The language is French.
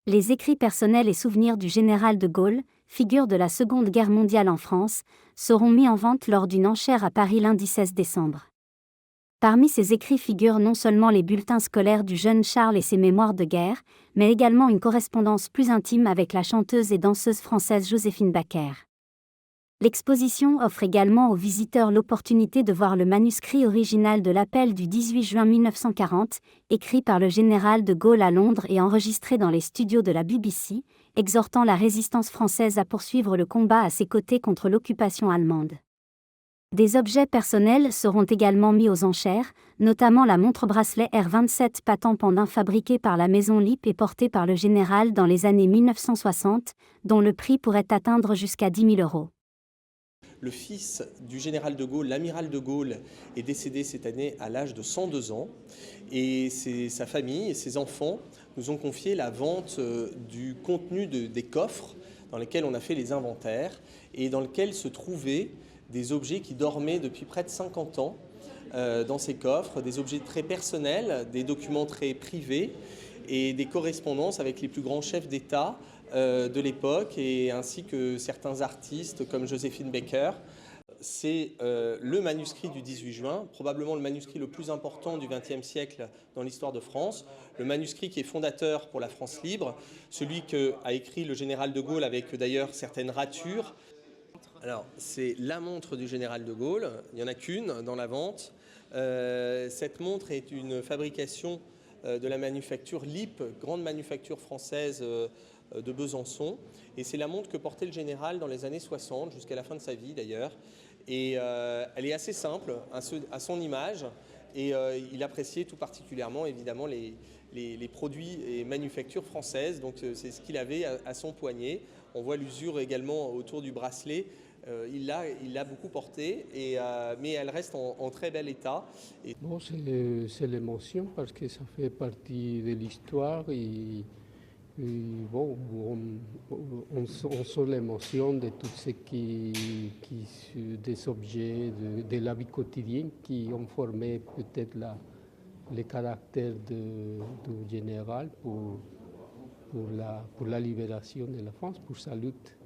Les écrits personnels et souvenirs du général de Gaulle, figure de la Seconde Guerre mondiale en France, seront mis en vente lors d'une enchère à Paris lundi 16 décembre. Parmi ces écrits figurent non seulement les bulletins scolaires du jeune Charles et ses mémoires de guerre, mais également une correspondance plus intime avec la chanteuse et danseuse française Joséphine Baker. L'exposition offre également aux visiteurs l'opportunité de voir le manuscrit original de l'appel du 18 juin 1940, écrit par le général de Gaulle à Londres et enregistré dans les studios de la BBC, exhortant la résistance française à poursuivre le combat à ses côtés contre l'occupation allemande. Des objets personnels seront également mis aux enchères, notamment la montre-bracelet R27 patent Pandin fabriquée par la maison Lippe et portée par le général dans les années 1960, dont le prix pourrait atteindre jusqu'à 10 000 €. Le fils du général de Gaulle, l'amiral de Gaulle, est décédé cette année à l'âge de 102 ans. Et sa famille et ses enfants nous ont confié la vente du contenu des coffres dans lesquels on a fait les inventaires et dans lesquels se trouvaient des objets qui dormaient depuis près de 50 ans dans ces coffres, des objets très personnels, des documents très privés et des correspondances avec les plus grands chefs d'État de l'époque, et ainsi que certains artistes comme Joséphine Baker. C'est le manuscrit du 18 juin, probablement le manuscrit le plus important du XXe siècle dans l'histoire de France, le manuscrit qui est fondateur pour la France libre, celui qu'a écrit le général de Gaulle avec d'ailleurs certaines ratures. Alors, c'est la montre du général de Gaulle, il n'y en a qu'une dans la vente. Cette montre est une fabrication de la manufacture Lippe, grande manufacture française de Besançon. Et c'est la montre que portait le général dans les années 60, jusqu'à la fin de sa vie d'ailleurs. Et elle est assez simple à son image. Et il appréciait tout particulièrement évidemment les produits et manufactures françaises. Donc c'est ce qu'il avait à son poignet. On voit l'usure également autour du bracelet. Il l'a beaucoup porté, mais elle reste en très bel état. Bon, c'est l'émotion parce que ça fait partie de l'histoire et bon, on sent l'émotion de tout ce des objets de la vie quotidienne qui ont formé peut-être le caractère du général pour la libération de la France, pour sa lutte.